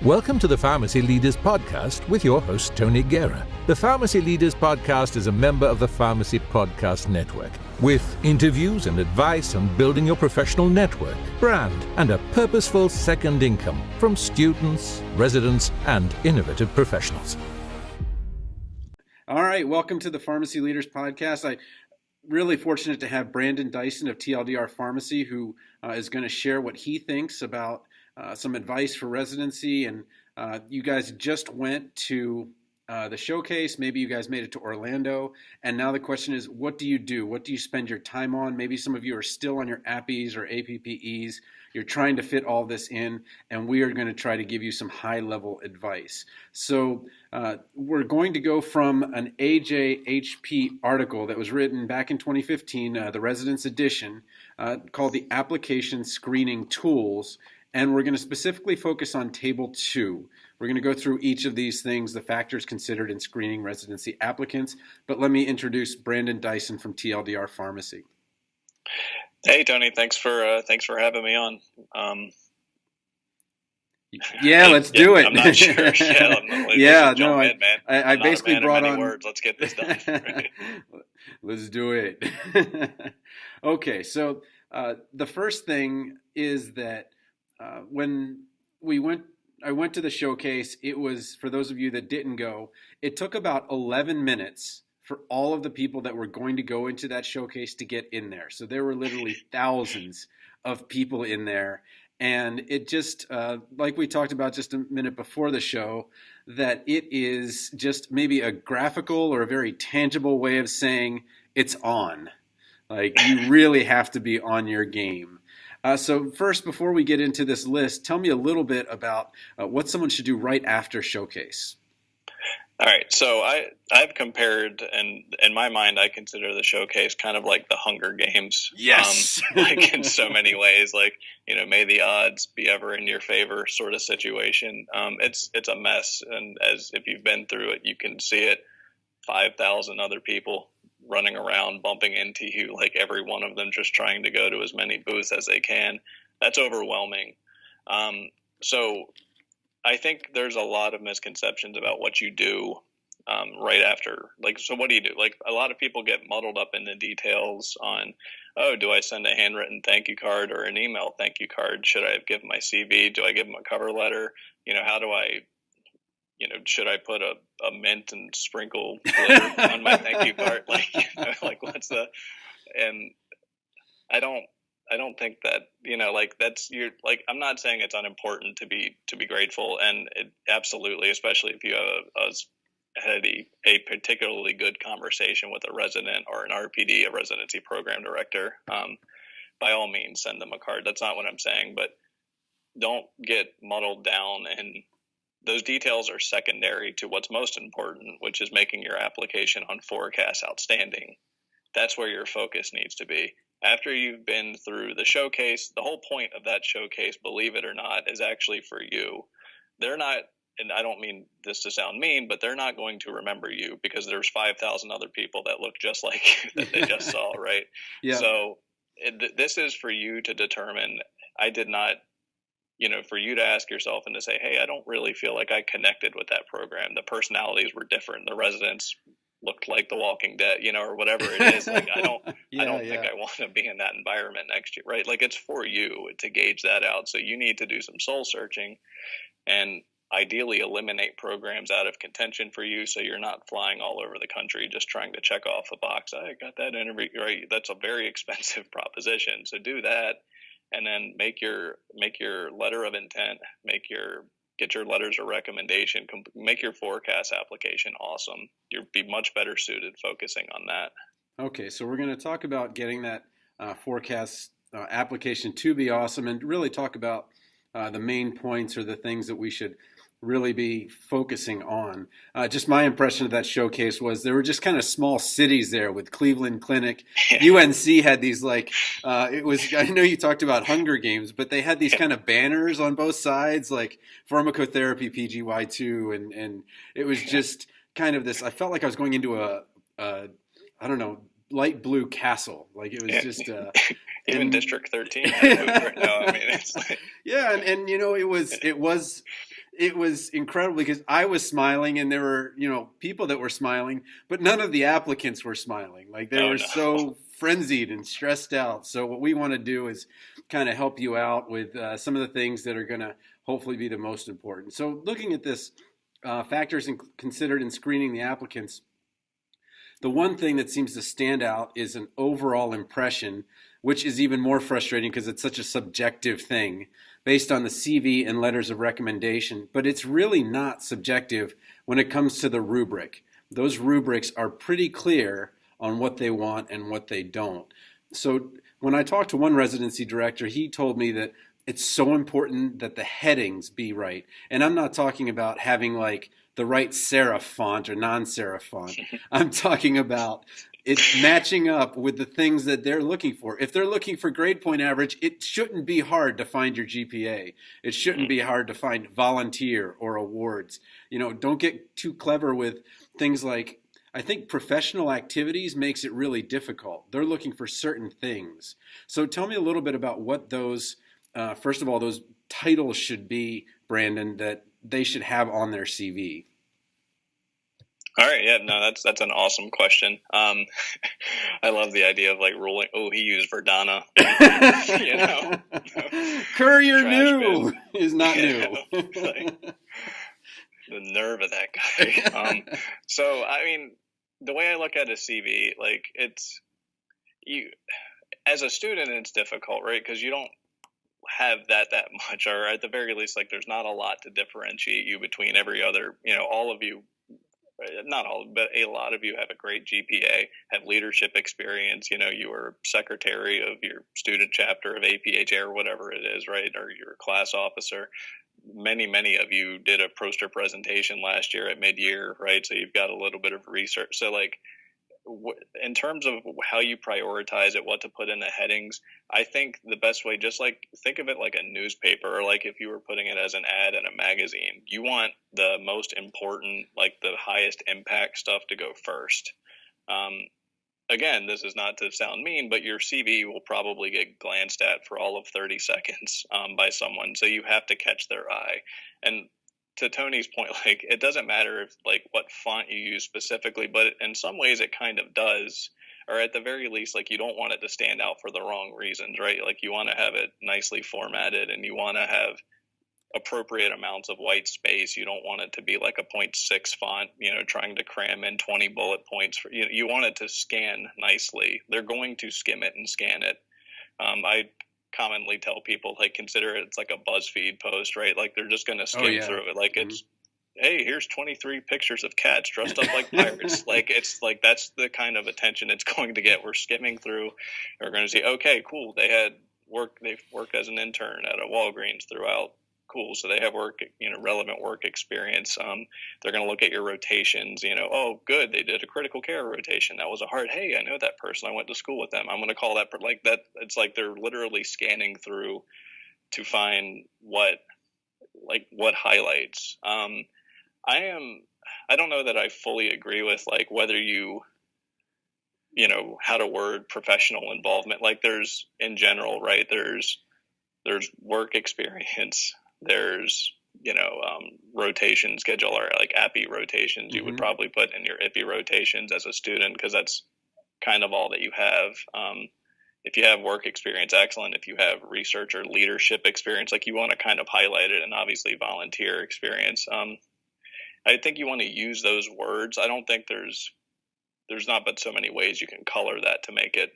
Welcome to the Pharmacy Leaders Podcast with your host, Tony Guerra. The Pharmacy Leaders Podcast is a member of the Pharmacy Podcast Network, with interviews and advice on building your professional network, brand, and a purposeful second income from students, residents, and innovative professionals. All right, welcome to the Pharmacy Leaders Podcast. I'm really fortunate to have Brandon Dyson of TLDR Pharmacy, who is going to share what he thinks about some advice for residency. And you guys just went to the showcase. Maybe you guys made it to Orlando. And now the question is, what do you do? What do you spend your time on? Maybe some of you are still on your APPEs or APPEs. You're trying to fit all this in, and we are going to try to give you some high-level advice. So we're going to go from an AJHP article that was written back in 2015, the Residence Edition, called the Application Screening Tools. And we're going to specifically focus on Table 2. We're going to go through each of these things, the factors considered in screening residency applicants. But let me introduce Brandon Dyson from TLDR Pharmacy. Hey, Tony. Thanks for having me on. Yeah, let's do it. I'm not sure. Man. I basically brought on words. Let's get this done. Right? Let's do it. Okay, so the first thing is that when I went to the showcase, it was, for those of you that didn't go, it took about 11 minutes for all of the people that were going to go into that showcase to get in there. So there were literally thousands of people in there. And it just, like we talked about just a minute before the show, that it is just maybe a graphical or a very tangible way of saying it's on. Like, you really have to be on your game. So first, before we get into this list, tell me a little bit about what someone should do right after showcase. All right. So I've compared, and in my mind, I consider the showcase kind of like the Hunger Games. Yes. Like in so many ways, like, may the odds be ever in your favor sort of situation. It's a mess. And as if you've been through it, you can see it. 5,000 other people running around, bumping into you, like every one of them just trying to go to as many booths as they can. That's overwhelming. So I think there's a lot of misconceptions about what you do right after. Like, so what do you do? Like, a lot of people get muddled up in the details on, oh, do I send a handwritten thank you card or an email thank you card? Should I have given my CV? Do I give them a cover letter? How do I, should I put a mint and sprinkle glitter on my thank you card? Like what's the, and I don't think that, that's I'm not saying it's unimportant to be grateful. And it absolutely, especially if you have had a particularly good conversation with a resident or an RPD, a residency program director, by all means, send them a card. That's not what I'm saying, but don't get muddled down, and those details are secondary to what's most important, which is making your application on forecast outstanding. That's where your focus needs to be. After you've been through the showcase, the whole point of that showcase, believe it or not, is actually for you. They're not, and I don't mean this to sound mean, but they're not going to remember you because there's 5,000 other people that look just like you that they just saw, right? Yeah. So this is for you to determine. I did not, for you to ask yourself and to say, hey, I don't really feel like I connected with that program. The personalities were different. The residents looked like The Walking Dead, or whatever it is. Like, I don't think I want to be in that environment next year, right? Like, it's for you to gauge that out. So you need to do some soul searching and ideally eliminate programs out of contention for you, so you're not flying all over the country just trying to check off a box. I got that interview, right? That's a very expensive proposition. So do that. And then make your letter of intent, get your letters of recommendation, make your forecast application awesome. You'll be much better suited focusing on that. Okay, so we're going to talk about getting that forecast application to be awesome, and really talk about the main points or the things that we should really be focusing on. Just my impression of that showcase was there were just kind of small cities there with Cleveland Clinic. UNC had these I know you talked about Hunger Games, but they had these kind of banners on both sides, like pharmacotherapy PGY2. And it was just kind of this, I felt like I was going into a I don't know, light blue castle. Like it was just even District 13 had a booth right now. I mean, it's like... yeah, and you know, it was it was incredible because I was smiling and there were, people that were smiling, but none of the applicants were smiling. Like they were so frenzied and stressed out. So what we want to do is kind of help you out with some of the things that are going to hopefully be the most important. So looking at this, factors considered in screening the applicants, the one thing that seems to stand out is an overall impression, which is even more frustrating because it's such a subjective thing based on the CV and letters of recommendation. But it's really not subjective when it comes to the rubric. Those rubrics are pretty clear on what they want and what they don't. So when I talked to one residency director, he told me that it's so important that the headings be right. And I'm not talking about having like the right serif font or non-serif font. I'm talking about it's matching up with the things that they're looking for. If they're looking for grade point average, it shouldn't be hard to find your GPA. It shouldn't be hard to find volunteer or awards. Don't get too clever with things like, I think professional activities makes it really difficult. They're looking for certain things. So tell me a little bit about what those, first of all, those titles should be, Brandon, that they should have on their CV. All right. Yeah, no, that's an awesome question. I love the idea of like ruling. Oh, he used Verdana. Courier new is not new. Like, the nerve of that guy. So, I mean, the way I look at a CV, like it's you as a student, it's difficult, right? Because you don't have that much, or at the very least, like there's not a lot to differentiate you between every other, all of you. Not all, but a lot of you have a great GPA, have leadership experience. You were secretary of your student chapter of APHA or whatever it is, right? Or you're a class officer. Many of you did a poster presentation last year at mid-year, right? So you've got a little bit of research. So like, in terms of how you prioritize it, what to put in the headings, I think the best way, just like think of it like a newspaper, or like if you were putting it as an ad in a magazine, you want the most important, like the highest impact stuff to go first. Again, this is not to sound mean, but your CV will probably get glanced at for all of 30 seconds by someone. So you have to catch their eye. And to Tony's point, like it doesn't matter if like what font you use specifically, but in some ways it kind of does, or at the very least, like you don't want it to stand out for the wrong reasons, right? Like you want to have it nicely formatted and you want to have appropriate amounts of white space. You don't want it to be like a 0.6 font, trying to cram in 20 bullet points. You want it to scan nicely. They're going to skim it and scan it. I commonly tell people like consider it's like a BuzzFeed post, right? Like they're just going to skim through it. Like it's, hey, here's 23 pictures of cats dressed up like pirates. Like it's like that's the kind of attention it's going to get. We're skimming through. We're going to see, okay, cool. They've worked as an intern at a Walgreens throughout. Cool. So they have relevant work experience. They're going to look at your rotations, oh, good. They did a critical care rotation. That was a hard, hey, I know that person. I went to school with them. I'm going to call that like that. It's like they're literally scanning through to find what highlights. I don't know that I fully agree with like whether how to word professional involvement. Like there's in general, right? There's work experience. There's, rotation schedule or like API rotations. You would probably put in your IPI rotations as a student because that's kind of all that you have. If you have work experience, excellent. If you have research or leadership experience, like you want to kind of highlight it, and obviously volunteer experience. I think you want to use those words. I don't think there's not but so many ways you can color that to make it.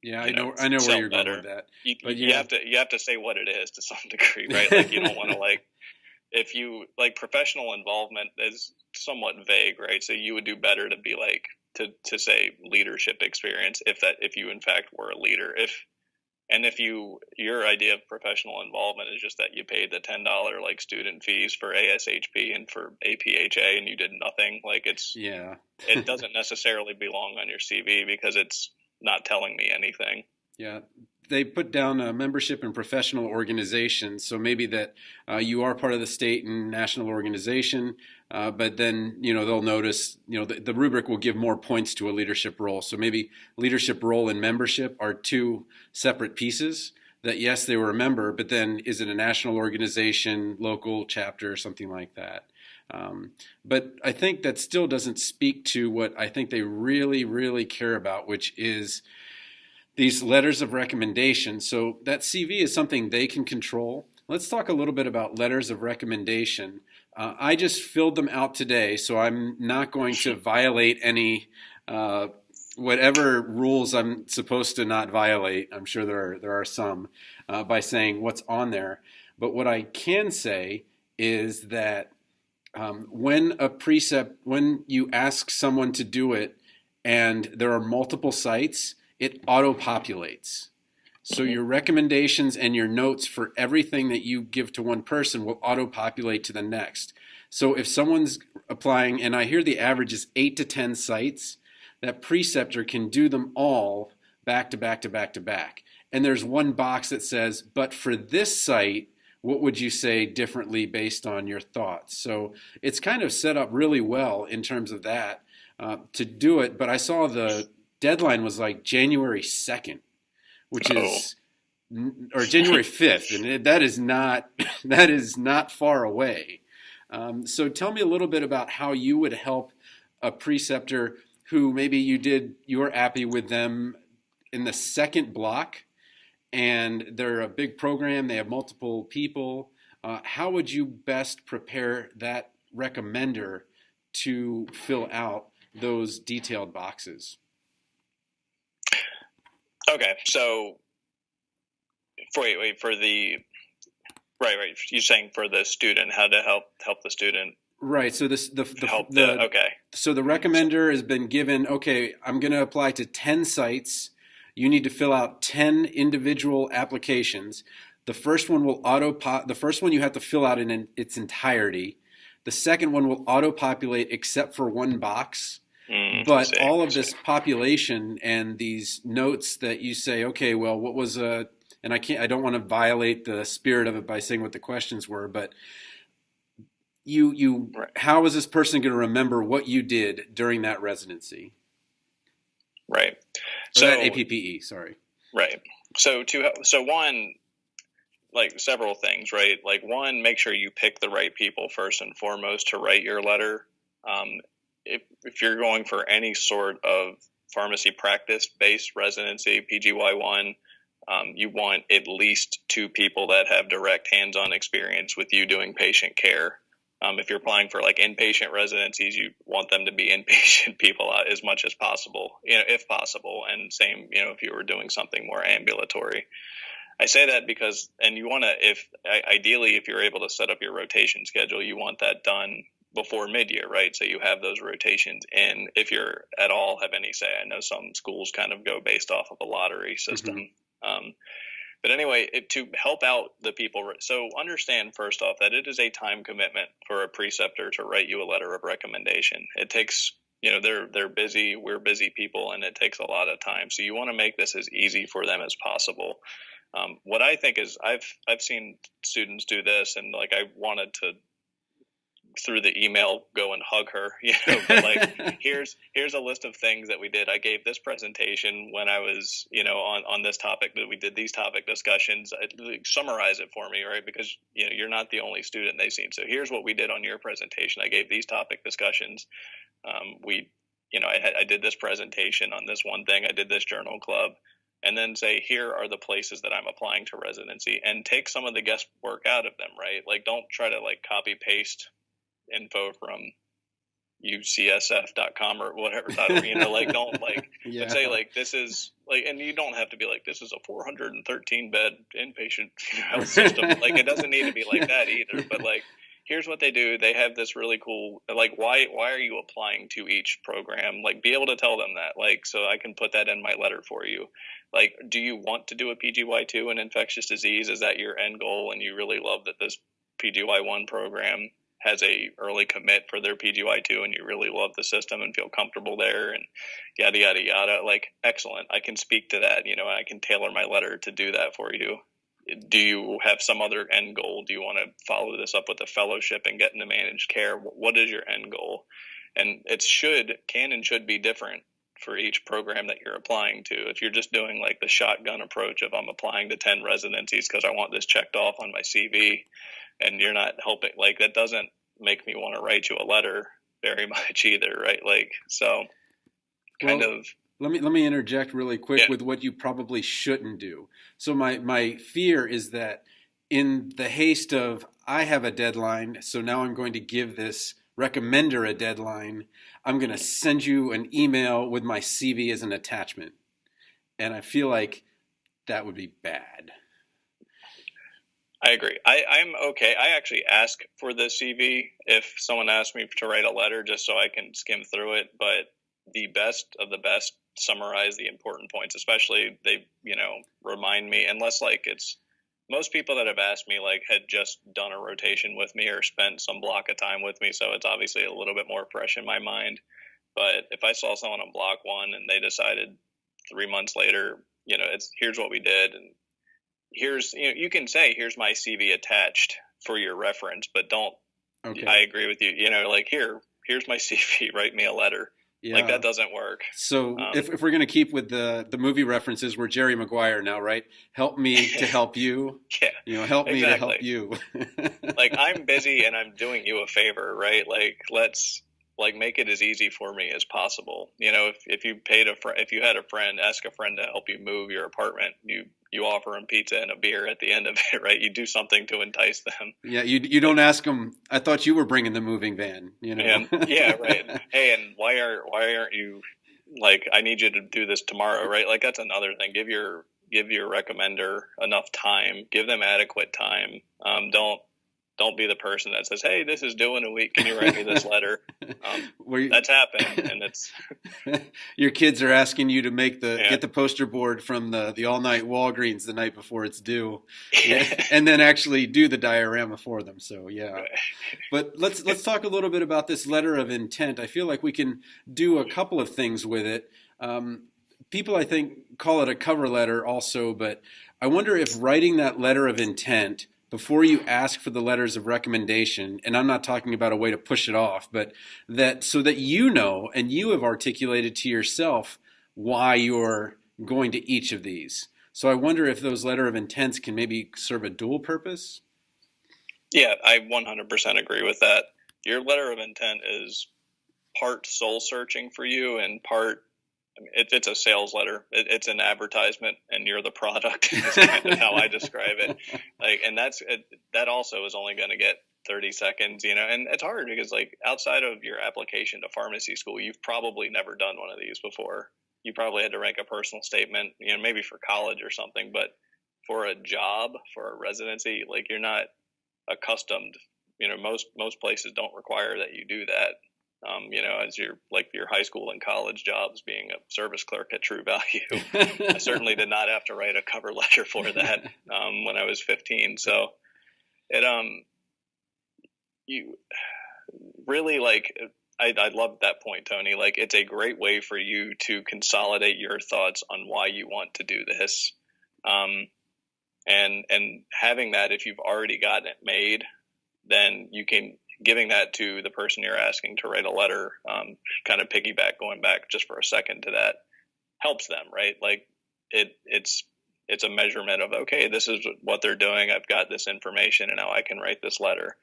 Yeah, I know where you're going with that. You have to say what it is to some degree, right? Like you don't want to like if you like professional involvement is somewhat vague, right? So you would do better to be like to say leadership experience if you in fact were a leader. If your idea of professional involvement is just that you paid the $10 like student fees for ASHP and for APHA and you did nothing, like it doesn't necessarily belong on your CV because it's not telling me anything. Yeah. They put down a membership in professional organizations. So maybe that you are part of the state and national organization, but then, they'll notice, the rubric will give more points to a leadership role. So maybe leadership role and membership are two separate pieces. that yes, they were a member, but then is it a national organization, local chapter, something like that? But I think that still doesn't speak to what I think they really, really care about, which is these letters of recommendation. So that CV is something they can control. Let's talk a little bit about letters of recommendation. I just filled them out today, so I'm not going to violate any whatever rules I'm supposed to not violate. I'm sure there are some by saying what's on there. But what I can say is that when you ask someone to do it and there are multiple sites, it auto-populates. So your recommendations and your notes for everything that you give to one person will auto-populate to the next. So if someone's applying, and I hear the average is 8 to 10 sites, that preceptor can do them all back to back to back to back. And there's one box that says, but for this site, what would you say differently based on your thoughts? So it's kind of set up really well in terms of that to do it. But I saw the deadline was like January 2nd, which is, or January 5th, and that is not far away. So tell me a little bit about how you would help a preceptor who maybe you're happy with them in the second block, and they're a big program, they have multiple people. How would you best prepare that recommender to fill out those detailed boxes? Okay, so for the right. You're saying for the student, how to help the student. Right. So okay. So the recommender has been given. Okay, I'm going to apply to 10 sites. You need to fill out 10 individual applications. The first one will The first one you have to fill out in its entirety. The second one will auto-populate except for one box. But all of this population and these notes that you say, okay, well, what was and I don't want to violate the spirit of it by saying what the questions were, but right. How is this person going to remember what you did during that residency? Right. So that APPE, sorry. Right. So one, like several things, right? Like one, make sure you pick the right people first and foremost to write your letter. If you're going for any sort of pharmacy practice-based residency, PGY1, you want at least 2 people that have direct hands-on experience with you doing patient care. If you're applying for like inpatient residencies, you want them to be inpatient people as much as possible, if possible. And same, if you were doing something more ambulatory. I say that because, and you want to, ideally, if you're able to set up your rotation schedule, you want that done before mid-year, right? So you have those rotations in, if you're at all have any say. I know some schools kind of go based off of a lottery system. Mm-hmm. But anyway, to help out the people, so understand first off that it is a time commitment for a preceptor to write you a letter of recommendation. It takes, they're busy, we're busy people, and it takes a lot of time. So you want to make this as easy for them as possible. What I think is I've seen students do this, and like I wanted to, through the email, go and hug her, but like here's a list of things that we did. I gave this presentation when I was, on this topic, that we did these topic discussions. Summarize it for me, right? Because, you're not the only student they've seen. So here's what we did on your presentation. I gave these topic discussions. I did this presentation on this one thing. I did this journal club. And then say, here are the places that I'm applying to residency, and take some of the guesswork out of them, right? Like, don't try to like copy paste info from ucsf.com or whatever, like don't like, yeah. But say like, this is like, and you don't have to be like, this is a 413 bed inpatient health system. Like, it doesn't need to be like that either, but like, here's what they do. They have this really cool, like, why are you applying to each program? Like, be able to tell them that, like, so I can put that in my letter for you. Like, do you want to do a PGY2 in infectious disease? Is that your end goal? And you really love that this PGY1 program has a early commit for their PGY2, and you really love the system and feel comfortable there, and yada, yada, yada. Like, excellent. I can speak to that. I can tailor my letter to do that for you. Do you have some other end goal? Do you want to follow this up with a fellowship and get into managed care? What is your end goal? And it can and should be different for each program that you're applying to. If you're just doing like the shotgun approach of I'm applying to 10 residencies because I want this checked off on my CV, and you're not helping, like that doesn't make me want to write you a letter very much either, right? Like, so kind of. Let me interject really quick with what you probably shouldn't do. So my fear is that in the haste of I have a deadline, so now I'm going to give this recommender a deadline, I'm going to send you an email with my CV as an attachment. And I feel like that would be bad. I agree. I'm okay. I actually ask for the CV if someone asks me to write a letter just so I can skim through it. But the best of the best summarize the important points, especially they, remind me, unless like it's most people that have asked me like had just done a rotation with me or spent some block of time with me. So it's obviously a little bit more fresh in my mind. But if I saw someone on block one and they decided 3 months later, it's here's what we did. And here's, you can say, here's my CV attached for your reference, but don't, okay. I agree with you, like here's my CV, write me a letter. Yeah. Like that doesn't work. So if we're going to keep with the movie references, we're Jerry Maguire now, right? Help me to help you. Yeah. Help me to help you. Like I'm busy and I'm doing you a favor, right? Like let's make it as easy for me as possible. If you if you had a friend, ask a friend to help you move your apartment, you offer them pizza and a beer at the end of it, right? You do something to entice them. Yeah, you don't ask them, I thought you were bringing the moving van, Yeah, right. Hey, and why aren't you, like, I need you to do this tomorrow, right? Like that's another thing. Give your recommender enough time. Give them adequate time. Don't be the person that says, hey, this is due in a week. Can you write me this letter? That's happened. And it's your kids are asking you to make get the poster board from the all-night Walgreens the night before it's due, and then actually do the diorama for them. So, yeah. Right. But let's talk a little bit about this letter of intent. I feel like we can do a couple of things with it. People, I think, call it a cover letter also, but I wonder if writing that letter of intent before you ask for the letters of recommendation, and I'm not talking about a way to push it off, but that so that and you have articulated to yourself why you're going to each of these. So I wonder if those letter of intents can maybe serve a dual purpose? Yeah, I 100% agree with that. Your letter of intent is part soul searching for you and part, it's a sales letter. It's an advertisement, and you're the product. Is kind of how I describe it. Like, and that also is only going to get 30 seconds, and it's hard because like outside of your application to pharmacy school, you've probably never done one of these before. You probably had to write a personal statement, maybe for college or something, but for a job, for a residency, like you're not accustomed. Most places don't require that you do that. As your high school and college jobs, being a service clerk at True Value. I certainly did not have to write a cover letter for that when I was 15. So you really I love that point, Tony. Like it's a great way for you to consolidate your thoughts on why you want to do this. And having that, if you've already gotten it made, then you can giving that to the person you're asking to write a letter, kind of going back just for a second to that, helps them, right? Like it's a measurement of, okay, this is what they're doing. I've got this information and now I can write this letter.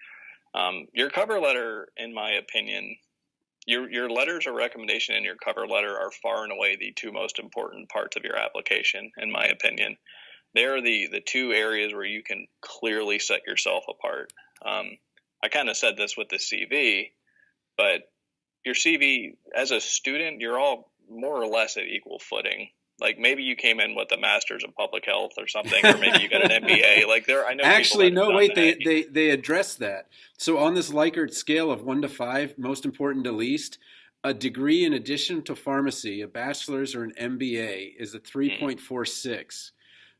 Your cover letter, in my opinion, your letters of recommendation and your cover letter are far and away the two most important parts of your application, in my opinion. They're the two areas where you can clearly set yourself apart. I kind of said this with the CV, but your CV as a student, you're all more or less at equal footing. Like maybe you came in with a master's in public health or something, or maybe you got an MBA. Like I know. Actually, no, wait, they address that. So on this Likert scale of 1 to 5, most important to least, a degree in addition to pharmacy, a bachelor's or an MBA, is a 3.46.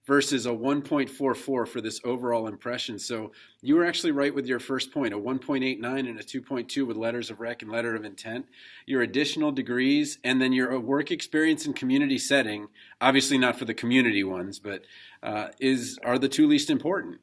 Versus a 1.44 for this overall impression. So you were actually right with your first point, a 1.89 and a 2.2 with letters of rec and letter of intent. Your additional degrees and then your work experience in community setting, obviously not for the community ones, but are the two least important.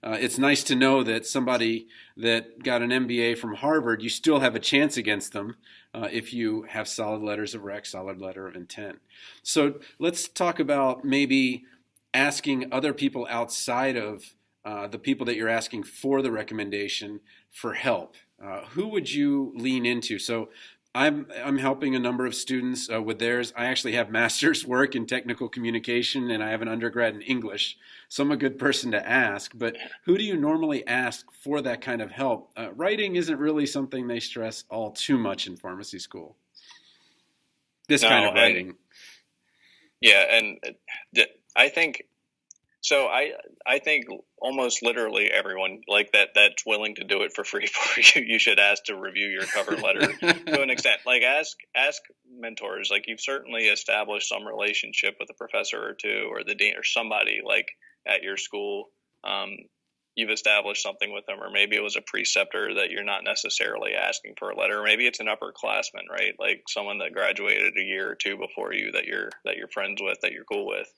It's nice to know that somebody that got an MBA from Harvard, you still have a chance against them if you have solid letters of rec, solid letter of intent. So let's talk about maybe asking other people outside of the people that you're asking for the recommendation for help. Who would you lean into? So I'm helping a number of students with theirs. I actually have master's work in technical communication, and I have an undergrad in English. So I'm a good person to ask. But who do you normally ask for that kind of help? Writing isn't really something they stress all too much in pharmacy school. This kind of writing. And I think so. I think almost literally everyone like that's willing to do it for free for you. You should ask to review your cover letter to an extent. Like ask mentors. Like you've certainly established some relationship with a professor or two, or the dean or somebody like at your school. You've established something with them, or maybe it was a preceptor that you're not necessarily asking for a letter. Or maybe it's an upperclassman, right? Like someone that graduated a year or two before you that you're friends with, that you're cool with.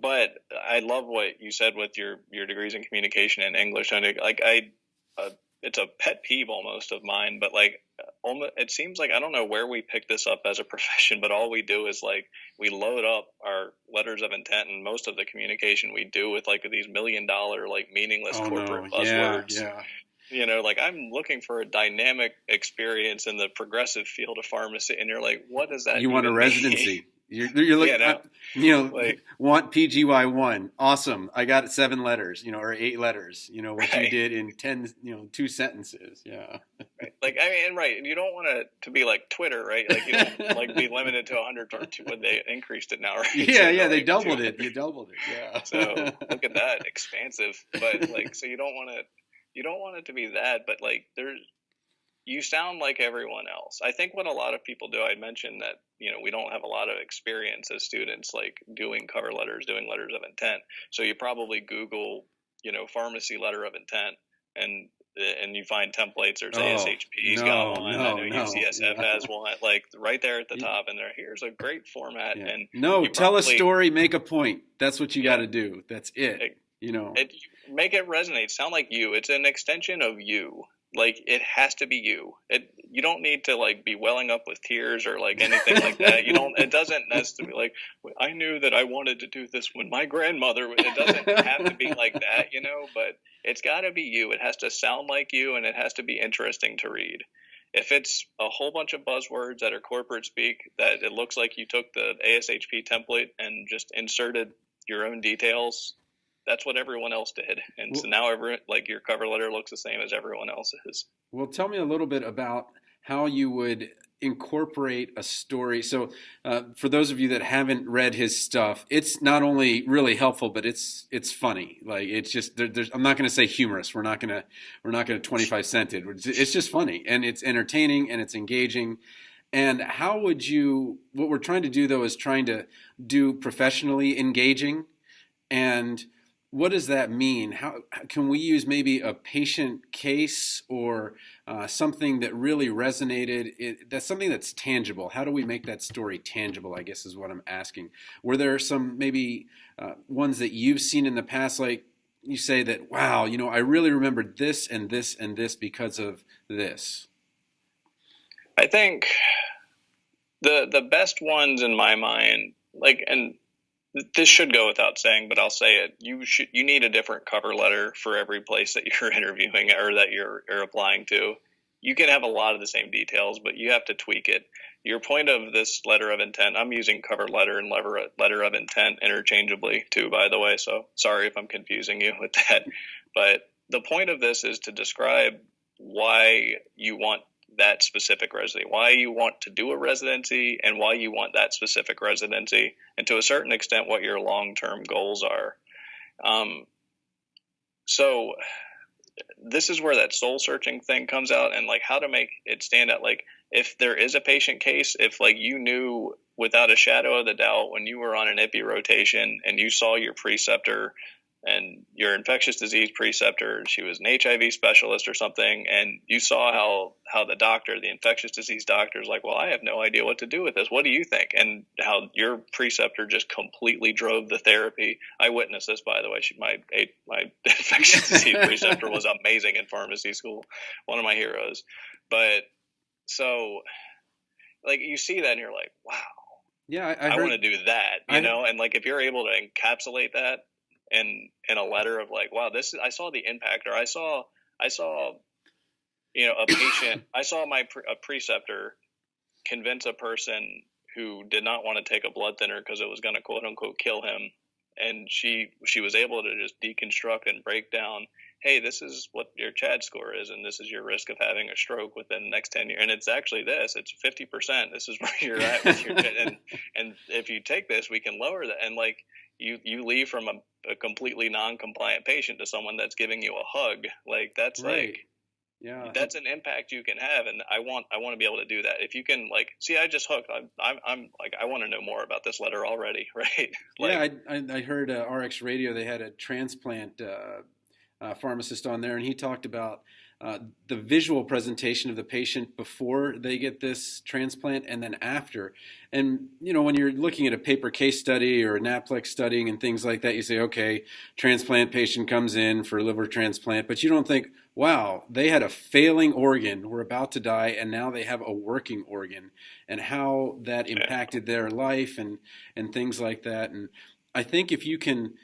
But I love what you said with your degrees in communication and English. And it's a pet peeve almost of mine, but it seems like, I don't know where we picked this up as a profession, but all we do is we load up our letters of intent and most of the communication we do with these $1 million, meaningless corporate buzzwords. Yeah. I'm looking for a dynamic experience in the progressive field of pharmacy. And you're like, what does that mean? You want a residency. You're looking, want PGY1. Awesome. I got 7 letters, or 8 letters, what you did in 10, 2 sentences. Yeah. Right. Right. You don't want it to be like Twitter, right? You don't be limited to 100 or 2 when they increased it now, right? Yeah. They doubled it. You doubled it. Yeah. So look at that, expansive. But so you don't want it to be that, but you sound like everyone else. I think what a lot of people do, I mentioned that, we don't have a lot of experience as students, doing cover letters, doing letters of intent. So you probably Google, pharmacy letter of intent and you find templates. There's ASHP's got one. I know UCSF has one, right there at the top. And here's a great format. Yeah. And tell a story, make a point. That's what you got to do. That's it. Make it resonate. Sound like you. It's an extension of you. It has to be you. You don't need to be welling up with tears or anything like that. It doesn't necessarily I knew that I wanted to do this when my grandmother. It doesn't have to be like that, but it's got to be you. It has to sound like you, and it has to be interesting to read. If it's a whole bunch of buzzwords that are corporate speak, that it looks like you took the ASHP template and just inserted your own details, that's what everyone else did. And so now your cover letter looks the same as everyone else's. Well, tell me a little bit about how you would incorporate a story. So for those of you that haven't read his stuff, it's not only really helpful, but it's funny. It's just, I'm not going to say humorous. We're not going to 25 cent it. It's just funny, and it's entertaining, and it's engaging. And how would you, what we're trying to do though is trying to do professionally engaging. And what does that mean? How can we use maybe a patient case or something that really resonated? That's something that's tangible. How do we make that story tangible, I guess is what I'm asking. Were there some maybe ones that you've seen in the past, like you say that, wow, I really remembered this and this and this because of this? I think the best ones in my mind, and this should go without saying, but I'll say it. You need a different cover letter for every place that you're interviewing or that you're applying to. You can have a lot of the same details, but you have to tweak it. Your point of this letter of intent, I'm using cover letter and letter of intent interchangeably too, by the way. So sorry if I'm confusing you with that. But the point of this is to describe why you want that specific residency, why you want to do a residency, and why you want that specific residency, and to a certain extent what your long-term goals are. So this is where that soul-searching thing comes out, and how to make it stand out. If there is a patient case, if you knew without a shadow of the doubt when you were on an IPI rotation and you saw your preceptor and your infectious disease preceptor, she was an HIV specialist or something, and you saw how the infectious disease doctor is like, well, I have no idea what to do with this. What do you think? And how your preceptor just completely drove the therapy. I witnessed this, by the way. My infectious disease preceptor was amazing in pharmacy school, one of my heroes. But so, like, you see that and you're like, wow. Yeah, I want to do that, and like if you're able to encapsulate that in a letter of like, wow, I saw the impact, or I saw a patient, I saw a preceptor convince a person who did not want to take a blood thinner because it was going to quote unquote kill him, and she was able to just deconstruct and break down, hey, this is what your CHAD score is, and this is your risk of having a stroke within the next 10 years. And it's actually this. It's 50%. This is where you're at with your CHAD. And if you take this, we can lower that. And, like, you leave from a completely non-compliant patient to someone that's giving you a hug. Like, that's right. like... Yeah, that's an impact you can have, and I want to be able to do that. If you can, like, see, I just hooked. I'm like, I want to know more about this letter already, right? Like, yeah, I heard RX Radio. They had a transplant pharmacist on there, and he talked about the visual presentation of the patient before they get this transplant and then after. And, when you're looking at a paper case study or a NAPLEX studying and things like that, you say, okay, transplant patient comes in for liver transplant, but you don't think, wow, they had a failing organ, were about to die, and now they have a working organ, and how that impacted their life and things like that. And I think if you can,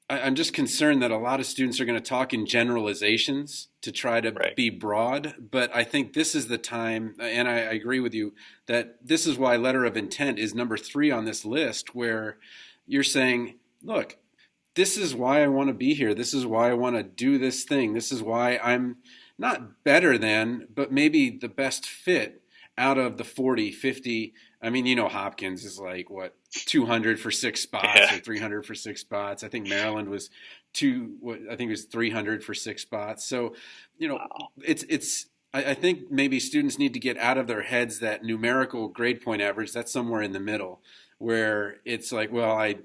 I'm just concerned that a lot of students are going to talk in generalizations to try to be broad, but I think this is the time, and I agree with you, that this is why letter of intent is number 3 on this list, where you're saying, look, this is why I want to be here. This is why I want to do this thing. This is why I'm not better than, but maybe the best fit out of the 40, 50. I mean, Hopkins is like, 200 for 6 spots or 300 for 6 spots. I think Maryland was 300 for 6 spots. So, it's I think maybe students need to get out of their heads that numerical grade point average. That's somewhere in the middle, where it's like, well, I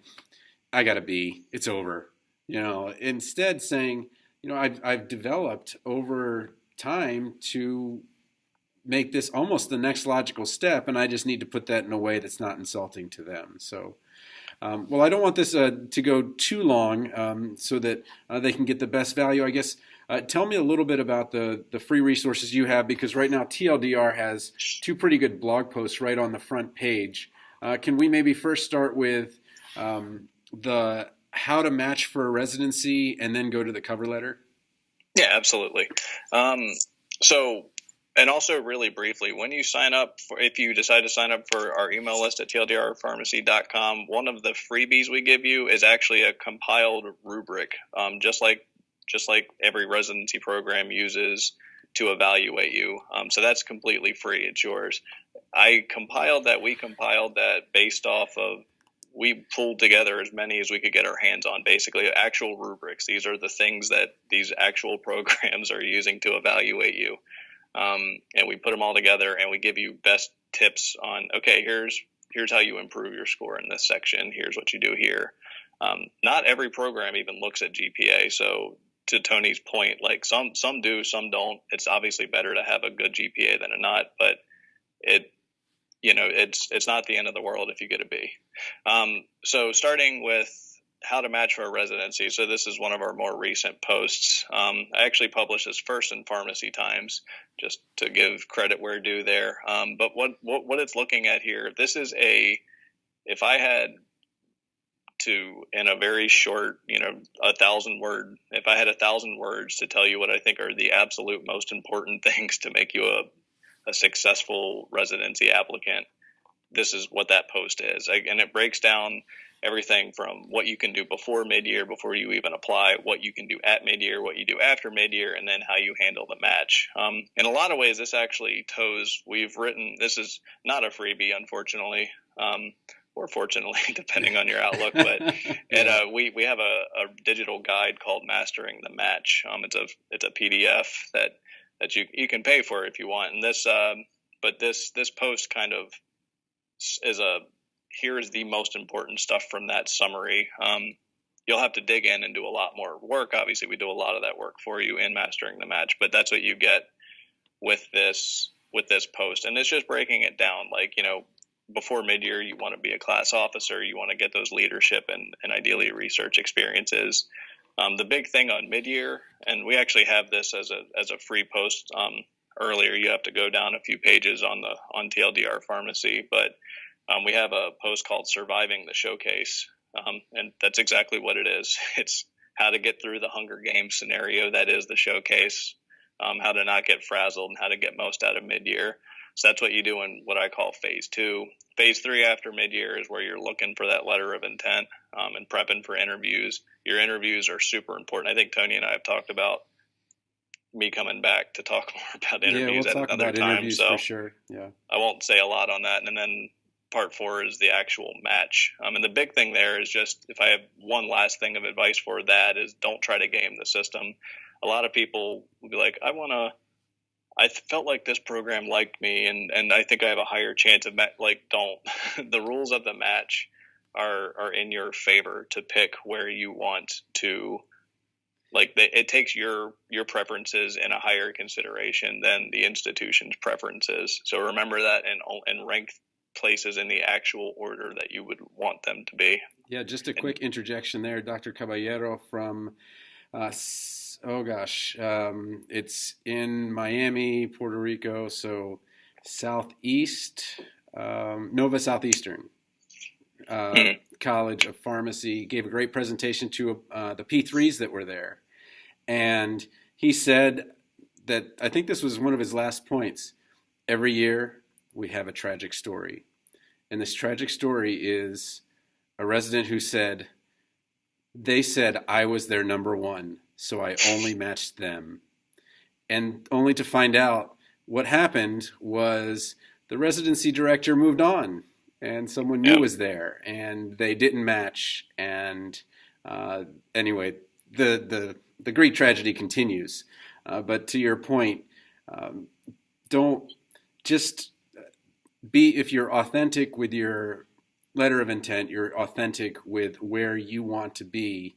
got to be, it's over, instead saying, I've developed over time to make this almost the next logical step, and I just need to put that in a way that's not insulting to them. So, well, I don't want this to go too long so that they can get the best value, I guess. Tell me a little bit about the free resources you have, because right now TLDR has 2 pretty good blog posts right on the front page. Can we maybe first start with the how to match for a residency and then go to the cover letter? Yeah, absolutely. So, and also really briefly, when you sign up if you decide to sign up for our email list at tldrpharmacy.com, one of the freebies we give you is actually a compiled rubric, just like every residency program uses to evaluate you. So that's completely free. It's yours. We compiled that based off of, we pulled together as many as we could get our hands on, basically actual rubrics. These are the things that these actual programs are using to evaluate you. And we put them all together, and we give you best tips on, okay, here's how you improve your score in this section. Here's what you do here. Not every program even looks at GPA. So to Tony's point, like some do, some don't. It's obviously better to have a good GPA than a not, but it's not the end of the world if you get a B. So starting with how to match for a residency. So this is one of our more recent posts. I actually published this first in Pharmacy Times, just to give credit where due there. But what it's looking at here, this is if I had to, in a very short, 1,000 word, if I had 1,000 words to tell you what I think are the absolute most important things to make you a successful residency applicant, this is what that post is. And it breaks down everything from what you can do before mid-year, before you even apply, what you can do at mid-year, what you do after mid-year, and then how you handle the match. In a lot of ways, this actually this is not a freebie, unfortunately, or fortunately, depending on your outlook, but we have a digital guide called Mastering the Match. It's a PDF that you can pay for if you want. And this post kind of is here's the most important stuff from that summary. you'll have to dig in and do a lot more work. Obviously, we do a lot of that work for you in Mastering the Match, but that's what you get with this post. And it's just breaking it down. Like, before mid-year, you want to be a class officer, you want to get those leadership and ideally research experiences. The big thing on mid-year, and we actually have this as a free post earlier. You have to go down a few pages on TLDR Pharmacy, but we have a post called Surviving the Showcase, and that's exactly what it is. It's how to get through the Hunger Games scenario that is the showcase, how to not get frazzled, and how to get most out of mid-year. So that's what you do in what I call phase 2. Phase 3 after mid-year is where you're looking for that letter of intent and prepping for interviews. Your interviews are super important. I think Tony and I have talked about me coming back to talk more about interviews we'll at talk another about time. interviews So for sure. Yeah, I won't say a lot on that. And then part 4 is the actual match. And the big thing there is just, if I have one last thing of advice for that, is don't try to game the system. A lot of people will be like, I felt like this program liked me, and I think I have a higher chance of don't. The rules of the match are in your favor to pick where you want to. It takes your preferences in a higher consideration than the institution's preferences. So remember that, and rank places in the actual order that you would want them to be. Yeah, just a quick interjection there, Dr. Caballero from. It's in Miami, Puerto Rico, so Southeast, Nova Southeastern College of Pharmacy. Gave a great presentation to the P3s that were there. And he said that, I think this was one of his last points, every year we have a tragic story. And this tragic story is a resident who said, they said I was their number one, so I only matched them. And only to find out what happened was the residency director moved on and someone new was there and they didn't match. And anyway, the Greek tragedy continues. But to your point, don't just be, if you're authentic with your letter of intent, you're authentic with where you want to be,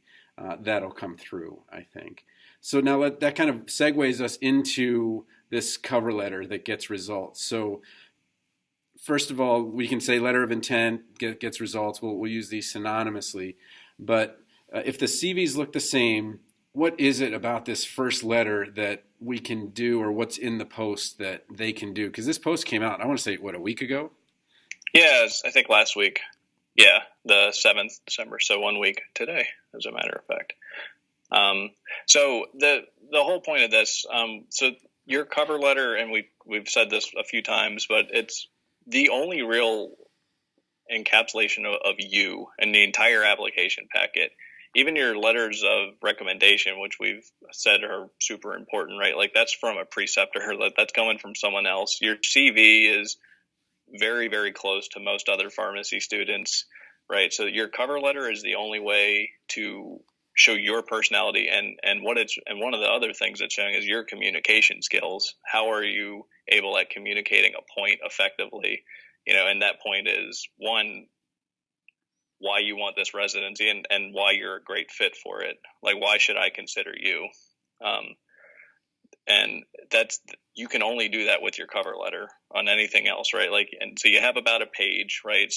that'll come through, I think. So now that kind of segues us into this cover letter that gets results. So first of all, we can say letter of intent gets results. We'll use these synonymously. But if the CVs look the same, what is it about this first letter that we can do, or what's in the post that they can do? Because this post came out, I want to say, a week ago? Yeah, I think last week. Yeah, the 7th December. So 1 week today, as a matter of fact. So the whole point of this, so your cover letter, and we've said this a few times, but it's the only real encapsulation of you and the entire application packet. Even your letters of recommendation, which we've said are super important, right? Like, that's from a preceptor, that's coming from someone else. Your CV is very, very close to most other pharmacy students, right? So your cover letter is the only way to show your personality, and one of the other things it's showing is your communication skills. How are you able at communicating a point effectively? And that point is, one, why you want this residency and why you're a great fit for it. Like, why should I consider you? And you can only do that with your cover letter on anything else, right? Like, and so you have about a page, right?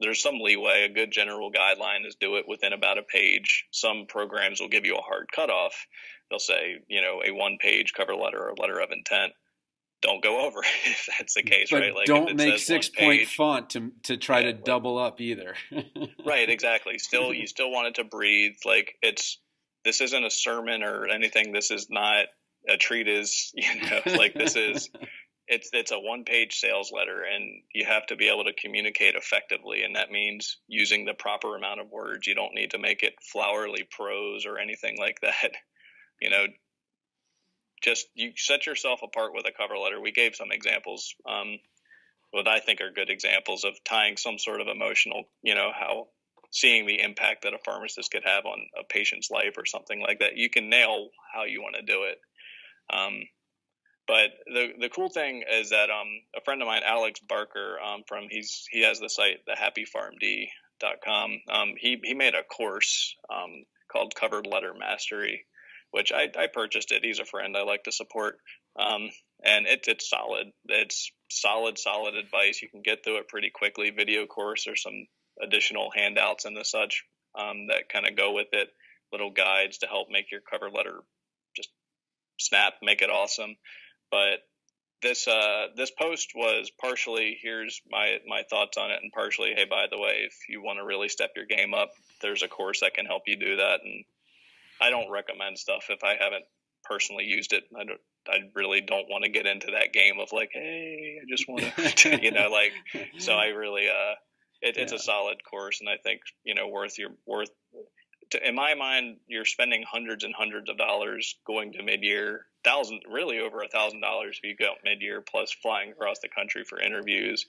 There's some leeway. A good general guideline is do it within about a page. Some programs will give you a hard cutoff. They'll say, a 1-page cover letter or letter of intent. Don't go over if that's the case, but right? Like, don't make 6-point font to try to double up either. Right, exactly. You still want it to breathe. Like, this isn't a sermon or anything. This is not a treatise, like, this is, it's a 1-page sales letter, and you have to be able to communicate effectively. And that means using the proper amount of words. You don't need to make it flowery prose or anything like that. Just, you set yourself apart with a cover letter. We gave some examples, what I think are good examples of tying some sort of emotional, how seeing the impact that a pharmacist could have on a patient's life or something like that. You can nail how you want to do it. But the cool thing is that a friend of mine, Alex Barker, he has the site, thehappypharmd.com. applicant.com. He made a course called Covered Letter Mastery, which I purchased it. He's a friend I like to support. And it's solid. It's solid advice. You can get through it pretty quickly. Video course, or some additional handouts and the such that kind of go with it. Little guides to help make your cover letter just snap, make it awesome. But this post was partially, here's my thoughts on it, and partially, hey, by the way, if you want to really step your game up, there's a course that can help you do that. And I don't recommend stuff if I haven't personally used it. I really don't want to get into that game of like, hey, I just want to, so I really, it's a solid course. And I think, in my mind, you're spending hundreds and hundreds of dollars going to mid-year, really over $1,000 if you go mid-year, plus flying across the country for interviews,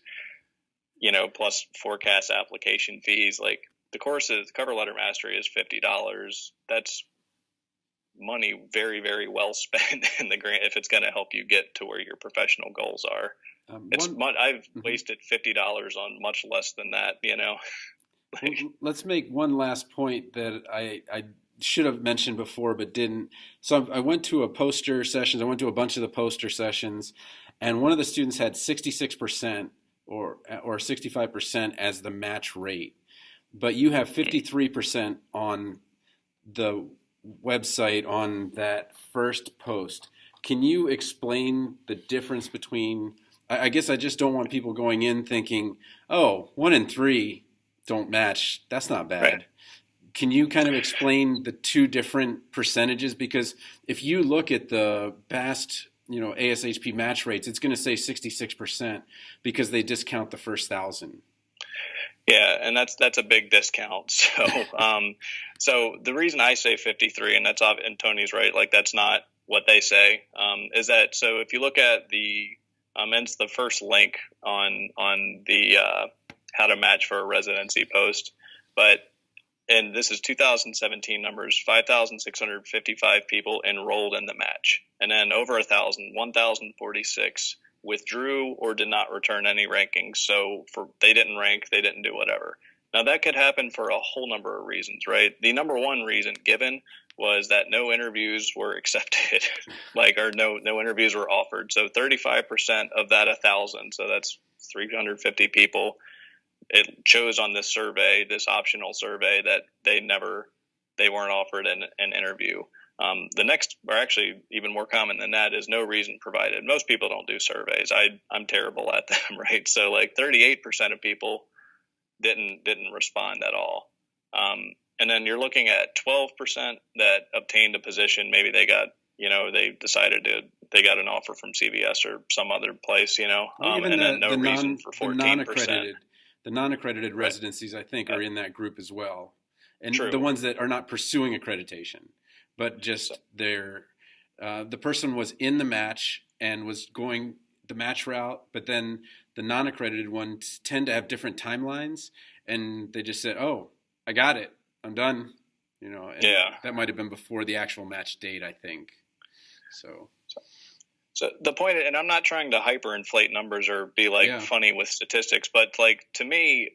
plus forecast application fees. Like the courses, Cover Letter Mastery is $50. That's money very, very well spent in the grant if it's going to help you get to where your professional goals are. I've wasted $50 on much less than that, Let's make one last point that I should have mentioned before but didn't. So I went to a poster sessions. I went to a bunch of the poster sessions, and one of the students had 66% or 65% as the match rate, but you have 53% on the website on that first post. Can you explain the difference between? I guess I just don't want people going in thinking, oh, 1 in 3 don't match. That's not bad. Right. Can you kind of explain the two different percentages? Because if you look at the past, ASHP match rates, it's going to say 66% because they discount the first 1,000. Yeah, and that's a big discount. So, so the reason I say 53, and and Tony's right, like that's not what they say, is that so if you look at the and it's the first link on the how to match for a residency post, and this is 2017 numbers, 5,655 people enrolled in the match, and then over 1,046 withdrew or did not return any rankings. So they didn't rank, they didn't do whatever. Now that could happen for a whole number of reasons, right? The number one reason given was that no interviews were accepted, or no interviews were offered. So 35% of that 1,000, so that's 350 people, it chose on this survey, this optional survey, that they weren't offered an interview. The next, or actually even more common than that, is no reason provided. Most people don't do surveys. I'm terrible at them, right? So 38% of people didn't respond at all. And then you're looking at 12% that obtained a position. Maybe they got, they decided they got an offer from CVS or some other place, and then no reason for 14%. The non-accredited residencies, I think, are in that group as well. And True. The ones that are not pursuing accreditation, but just the person was in the match and was going the match route, but then the non-accredited ones tend to have different timelines, and they just said, oh, I got it, I'm done, and that might have been before the actual match date, I think. So the point, and I'm not trying to hyperinflate numbers or be funny with statistics, but to me,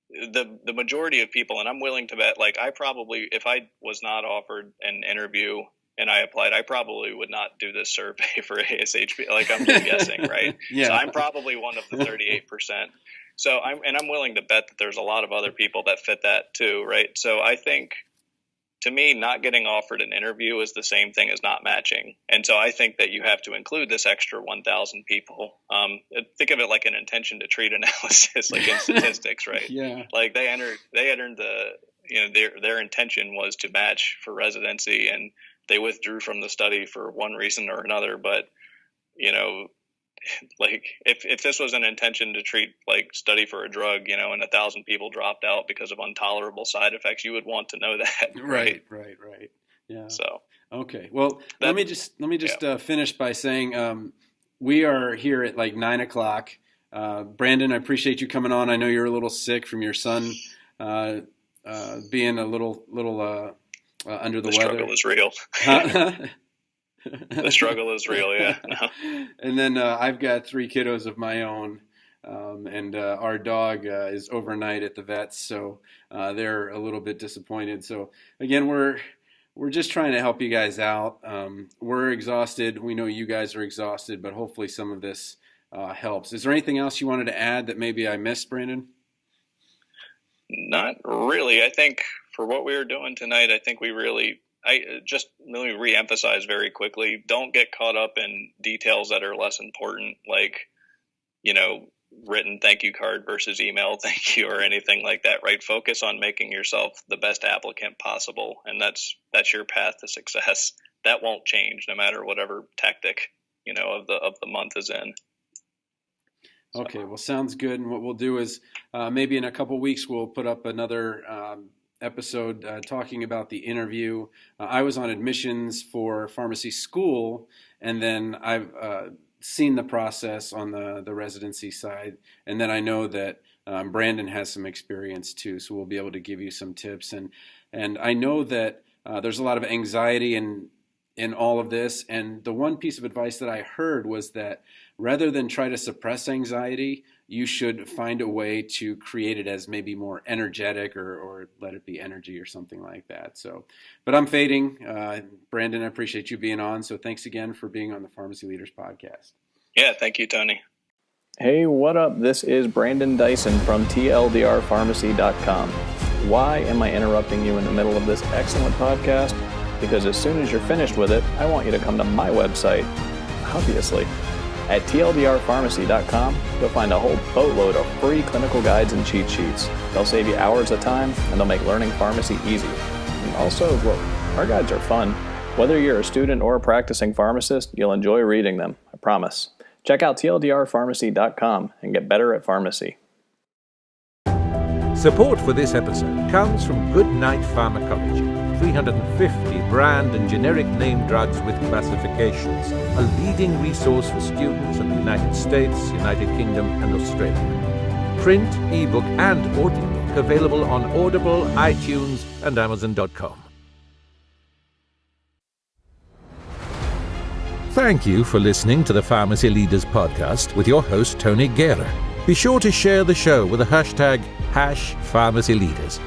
the majority of people, and I'm willing to bet, I probably, if I was not offered an interview and I applied, I probably would not do this survey for ASHP. I'm just guessing, right? Yeah. So I'm probably one of the 38%. So I'm willing to bet that there's a lot of other people that fit that too, right? So I think, to me, not getting offered an interview is the same thing as not matching. And so I think that you have to include this extra 1,000 people. Think of it like an intention to treat analysis, in statistics, right? Yeah. They entered their intention was to match for residency, and they withdrew from the study for one reason or another. But, if this was an intention to treat, study for a drug, and 1,000 people dropped out because of intolerable side effects, you would want to know that. Right. Yeah. So, okay. Well, let me just finish by saying, we are here at 9:00. Brandon, I appreciate you coming on. I know you're a little sick from your son, being a little under the weather. Struggle is real. The struggle is real, yeah. And then I've got 3 kiddos of my own, and our dog is overnight at the vet's, so they're a little bit disappointed. So again, we're just trying to help you guys out. We're exhausted. We know you guys are exhausted, but hopefully some of this helps. Is there anything else you wanted to add that maybe I missed, Brandon? Not really. I think for what we were doing tonight, I think I just really reemphasize very quickly, don't get caught up in details that are less important, like, written thank you card versus email thank you or anything like that, right? Focus on making yourself the best applicant possible, and that's your path to success. That won't change no matter whatever tactic of the month is in. Okay, well, sounds good. And what we'll do is maybe in a couple weeks we'll put up another episode talking about the interview. I was on admissions for pharmacy school, and then I've seen the process on the residency side, and then I know that Brandon has some experience too, so we'll be able to give you some tips. And I know that there's a lot of anxiety in all of this, and the one piece of advice that I heard was that rather than try to suppress anxiety, you should find a way to create it as maybe more energetic or let it be energy or something like that. So, but I'm fading. Brandon, I appreciate you being on. So thanks again for being on the Pharmacy Leaders Podcast. Yeah, thank you, Tony. Hey, what up? This is Brandon Dyson from TLDRpharmacy.com. Why am I interrupting you in the middle of this excellent podcast? Because as soon as you're finished with it, I want you to come to my website, obviously. At TLDRpharmacy.com, you'll find a whole boatload of free clinical guides and cheat sheets. They'll save you hours of time, and they'll make learning pharmacy easy. And also, look, our guides are fun. Whether you're a student or a practicing pharmacist, you'll enjoy reading them, I promise. Check out TLDRpharmacy.com and get better at pharmacy. Support for this episode comes from Goodnight Pharmacology. 350 brand and generic name drugs with classifications, a leading resource for students in the United States, United Kingdom, and Australia. Print, ebook, and audiobook available on Audible, iTunes, and Amazon.com. Thank you for listening to the Pharmacy Leaders Podcast with your host, Tony Guerra. Be sure to share the show with the hashtag #PharmacyLeaders.